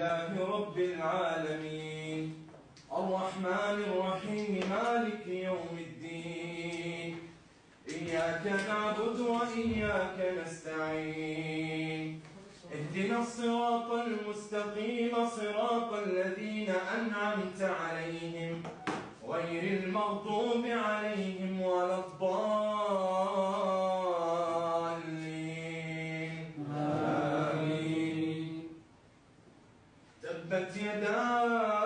لله رب العالمين الرحمن الرحيم مالك يوم الدين إياك نعبد وإياك نستعين اهدنا الصراط المستقيم صراط الذين أنعمت عليهم غير المغضوب عليهم ولا الضالين آمين. تبت يدا